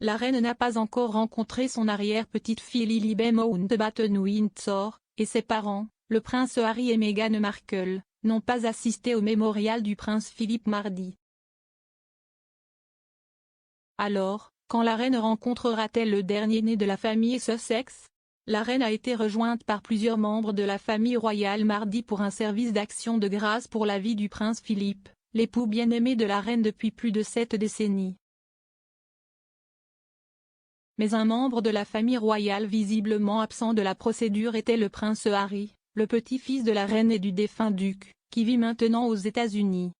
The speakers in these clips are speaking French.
la reine n'a pas encore rencontré son arrière-petite-fille Lilibet Mountbatten-Windsor, et ses parents, le prince Harry et Meghan Markle, n'ont pas assisté au mémorial du prince Philippe mardi. Alors, quand la reine rencontrera-t-elle le dernier-né de la famille Sussex? La reine a été rejointe par plusieurs membres de la famille royale mardi pour un service d'action de grâce pour la vie du prince Philippe, l'époux bien-aimé de la reine depuis plus de 7 décennies. Mais un membre de la famille royale visiblement absent de la procédure était le prince Harry, le petit-fils de la reine et du défunt duc, qui vit maintenant aux États-Unis.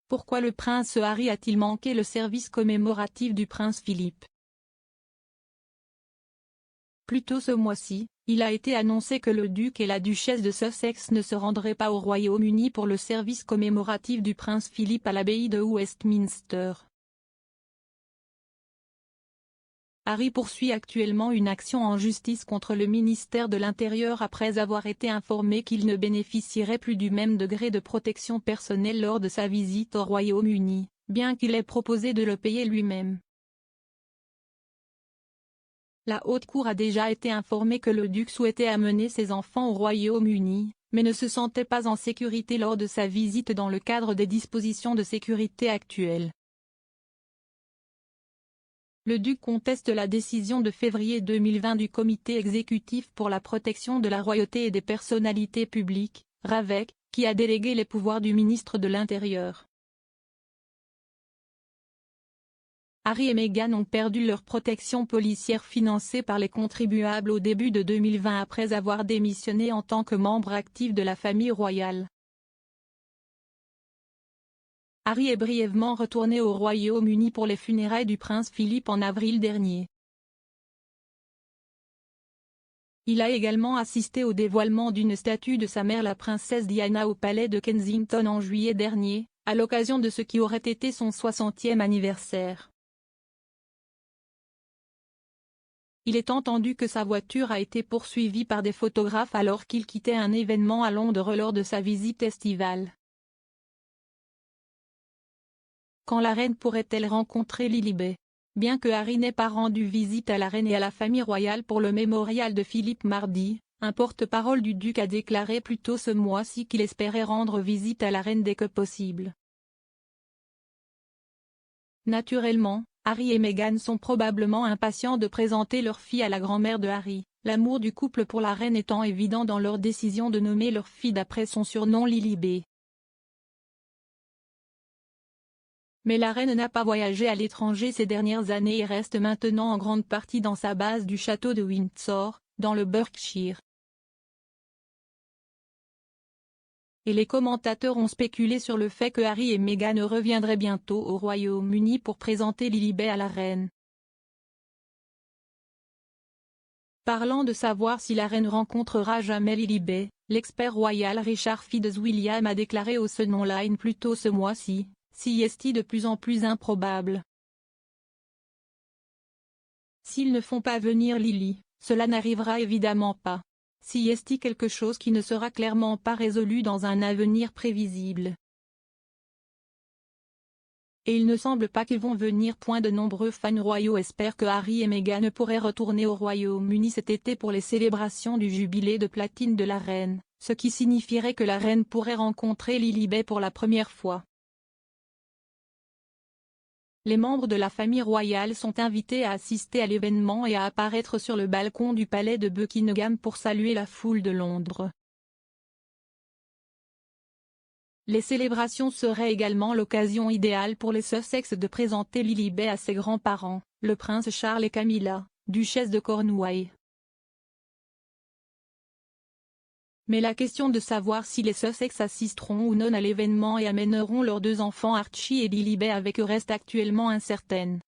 Pourquoi le prince Harry a-t-il manqué le service commémoratif du prince Philippe? Plus tôt ce mois-ci, il a été annoncé que le duc et la duchesse de Sussex ne se rendraient pas au Royaume-Uni pour le service commémoratif du prince Philippe à l'abbaye de Westminster. Harry poursuit actuellement une action en justice contre le ministère de l'Intérieur après avoir été informé qu'il ne bénéficierait plus du même degré de protection personnelle lors de sa visite au Royaume-Uni, bien qu'il ait proposé de le payer lui-même. La Haute Cour a déjà été informée que le duc souhaitait amener ses enfants au Royaume-Uni, mais ne se sentait pas en sécurité lors de sa visite dans le cadre des dispositions de sécurité actuelles. Le duc conteste la décision de février 2020 du Comité exécutif pour la protection de la royauté et des personnalités publiques, RAVEC, qui a délégué les pouvoirs du ministre de l'Intérieur. Harry et Meghan ont perdu leur protection policière financée par les contribuables au début de 2020 après avoir démissionné en tant que membre actif de la famille royale. Harry est brièvement retourné au Royaume-Uni pour les funérailles du prince Philippe en avril dernier. Il a également assisté au dévoilement d'une statue de sa mère la princesse Diana au palais de Kensington en juillet dernier, à l'occasion de ce qui aurait été son 60e anniversaire. Il est entendu que sa voiture a été poursuivie par des photographes alors qu'il quittait un événement à Londres lors de sa visite estivale. Quand la reine pourrait-elle rencontrer Lilibet? Bien que Harry n'ait pas rendu visite à la reine et à la famille royale pour le mémorial de Philippe mardi, un porte-parole du duc a déclaré plus tôt ce mois-ci qu'il espérait rendre visite à la reine dès que possible. Naturellement, Harry et Meghan sont probablement impatients de présenter leur fille à la grand-mère de Harry, l'amour du couple pour la reine étant évident dans leur décision de nommer leur fille d'après son surnom Lilibet. Mais la reine n'a pas voyagé à l'étranger ces dernières années et reste maintenant en grande partie dans sa base du château de Windsor, dans le Berkshire. Et les commentateurs ont spéculé sur le fait que Harry et Meghan reviendraient bientôt au Royaume-Uni pour présenter Lilibet à la reine. Parlant de savoir si la reine rencontrera jamais Lilibet, l'expert royal Richard Fitzwilliam a déclaré au Sun Online plus tôt ce mois-ci. Si est de plus en plus improbable. S'ils ne font pas venir Lily, cela n'arrivera évidemment pas. Si est quelque chose qui ne sera clairement pas résolu dans un avenir prévisible. Et il ne semble pas qu'ils vont venir. De nombreux fans royaux espèrent que Harry et Meghan pourraient retourner au Royaume-Uni cet été pour les célébrations du jubilé de platine de la reine, ce qui signifierait que la reine pourrait rencontrer Lilibet pour la première fois. Les membres de la famille royale sont invités à assister à l'événement et à apparaître sur le balcon du palais de Buckingham pour saluer la foule de Londres. Les célébrations seraient également l'occasion idéale pour les Sussex de présenter Lilibet à ses grands-parents, le prince Charles et Camilla, duchesse de Cornouailles. Mais la question de savoir si les Sussex assisteront ou non à l'événement et amèneront leurs deux enfants Archie et Lilibet avec eux reste actuellement incertaine.